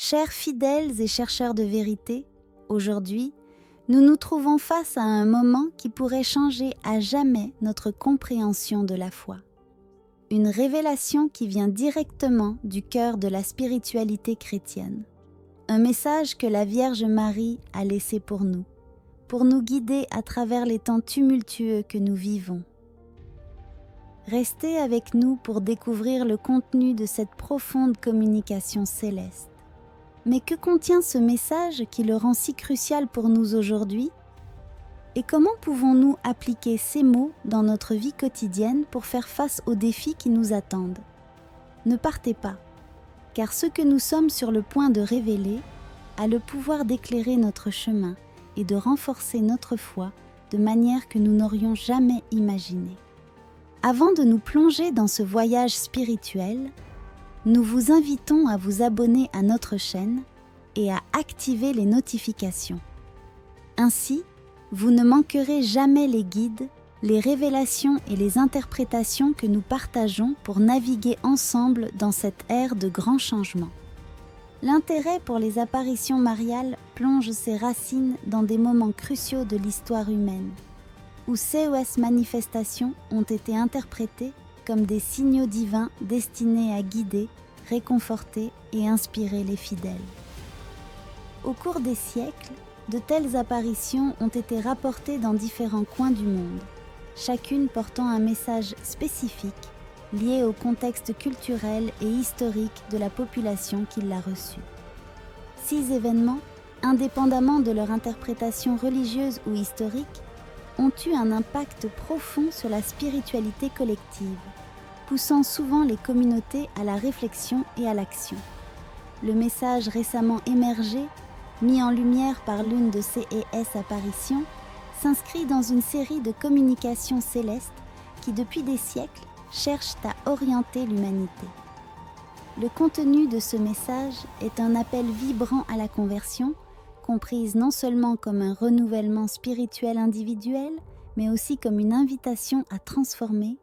Chers fidèles et chercheurs de vérité, aujourd'hui, nous nous trouvons face à un moment qui pourrait changer à jamais notre compréhension de la foi. Une révélation qui vient directement du cœur de la spiritualité chrétienne. Un message que la Vierge Marie a laissé pour nous guider à travers les temps tumultueux que nous vivons. Restez avec nous pour découvrir le contenu de cette profonde communication céleste. Mais que contient ce message qui le rend si crucial pour nous aujourd'hui? Et comment pouvons-nous appliquer ces mots dans notre vie quotidienne pour faire face aux défis qui nous attendent? Ne partez pas, car ce que nous sommes sur le point de révéler a le pouvoir d'éclairer notre chemin et de renforcer notre foi de manière que nous n'aurions jamais imaginé. Avant de nous plonger dans ce voyage spirituel, nous vous invitons à vous abonner à notre chaîne et à activer les notifications. Ainsi, vous ne manquerez jamais les guides, les révélations et les interprétations que nous partageons pour naviguer ensemble dans cette ère de grands changements. L'intérêt pour les apparitions mariales plonge ses racines dans des moments cruciaux de l'histoire humaine, où ces manifestations ont été interprétées comme des signaux divins destinés à guider, réconforter et inspirer les fidèles. Au cours des siècles, de telles apparitions ont été rapportées dans différents coins du monde, chacune portant un message spécifique lié au contexte culturel et historique de la population qui l'a reçu. 6 événements, indépendamment de leur interprétation religieuse ou historique, ont eu un impact profond sur la spiritualité collective, poussant souvent les communautés à la réflexion et à l'action. Le message récemment émergé, mis en lumière par l'une de ces apparitions, s'inscrit dans une série de communications célestes qui, depuis des siècles, cherchent à orienter l'humanité. Le contenu de ce message est un appel vibrant à la conversion, comprise non seulement comme un renouvellement spirituel individuel, mais aussi comme une invitation à transformer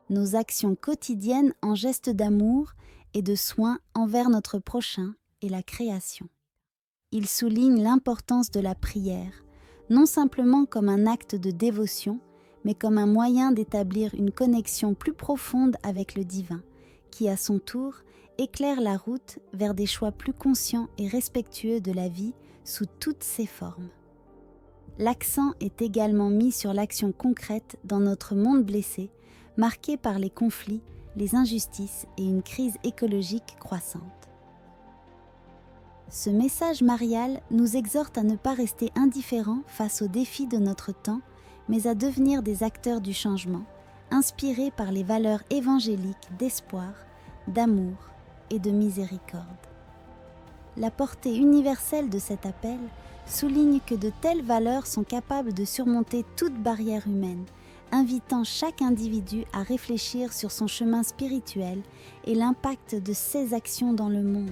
nos actions quotidiennes en gestes d'amour et de soin envers notre prochain et la création. Il souligne l'importance de la prière, non simplement comme un acte de dévotion, mais comme un moyen d'établir une connexion plus profonde avec le divin, qui à son tour éclaire la route vers des choix plus conscients et respectueux de la vie sous toutes ses formes. L'accent est également mis sur l'action concrète dans notre monde blessé, marqué par les conflits, les injustices et une crise écologique croissante. Ce message marial nous exhorte à ne pas rester indifférents face aux défis de notre temps, mais à devenir des acteurs du changement, inspirés par les valeurs évangéliques d'espoir, d'amour et de miséricorde. La portée universelle de cet appel souligne que de telles valeurs sont capables de surmonter toute barrière humaine, invitant chaque individu à réfléchir sur son chemin spirituel et l'impact de ses actions dans le monde.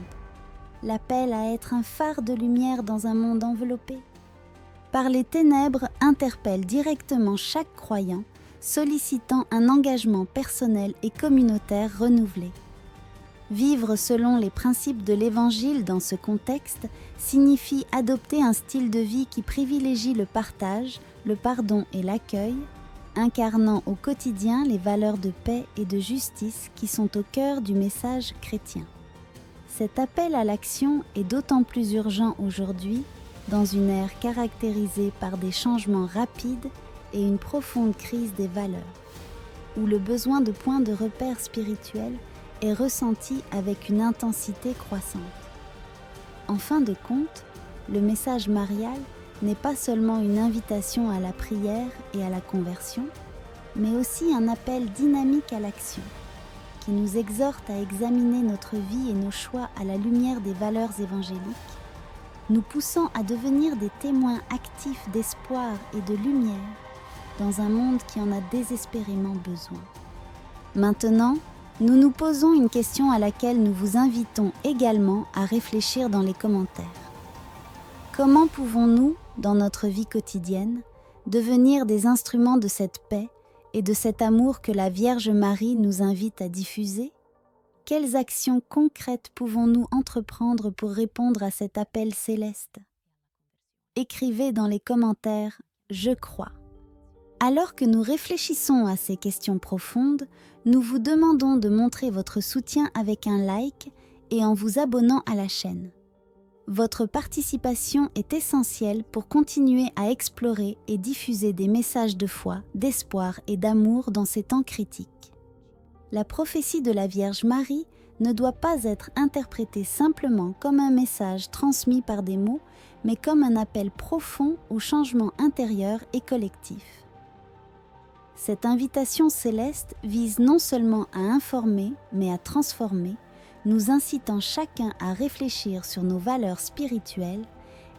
L'appel à être un phare de lumière dans un monde enveloppé par les ténèbres interpelle directement chaque croyant, sollicitant un engagement personnel et communautaire renouvelé. Vivre selon les principes de l'Évangile dans ce contexte signifie adopter un style de vie qui privilégie le partage, le pardon et l'accueil, incarnant au quotidien les valeurs de paix et de justice qui sont au cœur du message chrétien. Cet appel à l'action est d'autant plus urgent aujourd'hui, dans une ère caractérisée par des changements rapides et une profonde crise des valeurs, où le besoin de points de repère spirituels est ressenti avec une intensité croissante. En fin de compte, le message marial n'est pas seulement une invitation à la prière et à la conversion, mais aussi un appel dynamique à l'action, qui nous exhorte à examiner notre vie et nos choix à la lumière des valeurs évangéliques, nous poussant à devenir des témoins actifs d'espoir et de lumière dans un monde qui en a désespérément besoin. Maintenant, nous nous posons une question à laquelle nous vous invitons également à réfléchir dans les commentaires. Comment pouvons-nous, dans notre vie quotidienne, devenir des instruments de cette paix et de cet amour que la Vierge Marie nous invite à diffuser? Quelles actions concrètes pouvons-nous entreprendre pour répondre à cet appel céleste? Écrivez dans les commentaires « Je crois ». Alors que nous réfléchissons à ces questions profondes, nous vous demandons de montrer votre soutien avec un like et en vous abonnant à la chaîne. Votre participation est essentielle pour continuer à explorer et diffuser des messages de foi, d'espoir et d'amour dans ces temps critiques. La prophétie de la Vierge Marie ne doit pas être interprétée simplement comme un message transmis par des mots, mais comme un appel profond au changement intérieur et collectif. Cette invitation céleste vise non seulement à informer, mais à transformer, nous incitant chacun à réfléchir sur nos valeurs spirituelles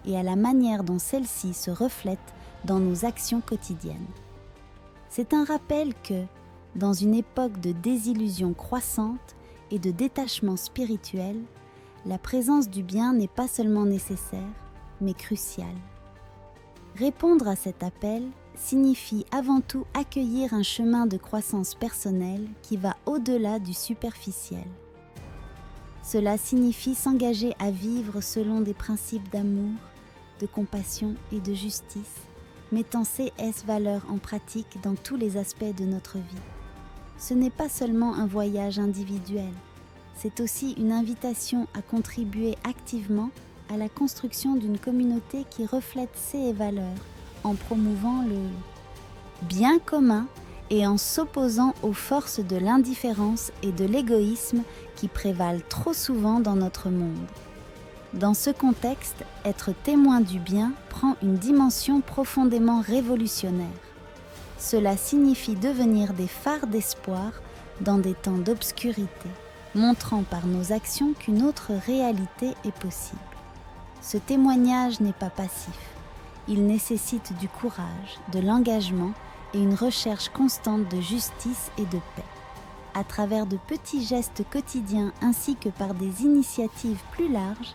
et à la manière dont celles-ci se reflètent dans nos actions quotidiennes. C'est un rappel que, dans une époque de désillusion croissante et de détachement spirituel, la présence du bien n'est pas seulement nécessaire, mais cruciale. Répondre à cet appel signifie avant tout accueillir un chemin de croissance personnelle qui va au-delà du superficiel. Cela signifie s'engager à vivre selon des principes d'amour, de compassion et de justice, mettant ces valeurs en pratique dans tous les aspects de notre vie. Ce n'est pas seulement un voyage individuel, c'est aussi une invitation à contribuer activement à la construction d'une communauté qui reflète ces valeurs en promouvant le bien commun et en s'opposant aux forces de l'indifférence et de l'égoïsme qui prévalent trop souvent dans notre monde. Dans ce contexte, être témoin du bien prend une dimension profondément révolutionnaire. Cela signifie devenir des phares d'espoir dans des temps d'obscurité, montrant par nos actions qu'une autre réalité est possible. Ce témoignage n'est pas passif. Il nécessite du courage, de l'engagement et une recherche constante de justice et de paix. À travers de petits gestes quotidiens ainsi que par des initiatives plus larges,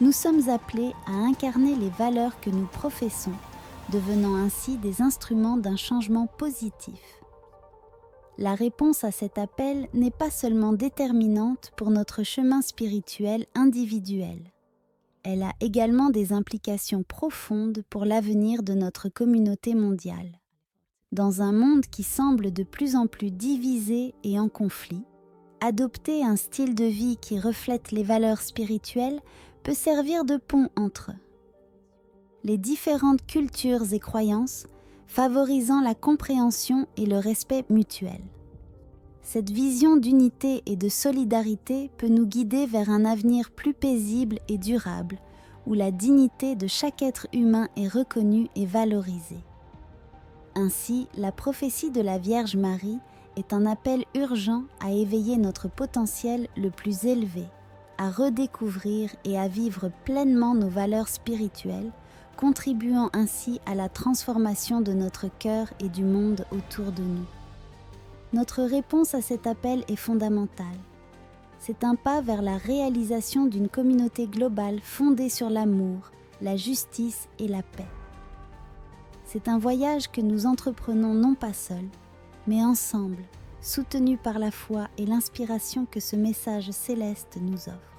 nous sommes appelés à incarner les valeurs que nous professons, devenant ainsi des instruments d'un changement positif. La réponse à cet appel n'est pas seulement déterminante pour notre chemin spirituel individuel. Elle a également des implications profondes pour l'avenir de notre communauté mondiale. Dans un monde qui semble de plus en plus divisé et en conflit, adopter un style de vie qui reflète les valeurs spirituelles peut servir de pont entre les différentes cultures et croyances, favorisant la compréhension et le respect mutuel. Cette vision d'unité et de solidarité peut nous guider vers un avenir plus paisible et durable, où la dignité de chaque être humain est reconnue et valorisée. Ainsi, la prophétie de la Vierge Marie est un appel urgent à éveiller notre potentiel le plus élevé, à redécouvrir et à vivre pleinement nos valeurs spirituelles, contribuant ainsi à la transformation de notre cœur et du monde autour de nous. Notre réponse à cet appel est fondamentale. C'est un pas vers la réalisation d'une communauté globale fondée sur l'amour, la justice et la paix. C'est un voyage que nous entreprenons non pas seuls, mais ensemble, soutenus par la foi et l'inspiration que ce message céleste nous offre.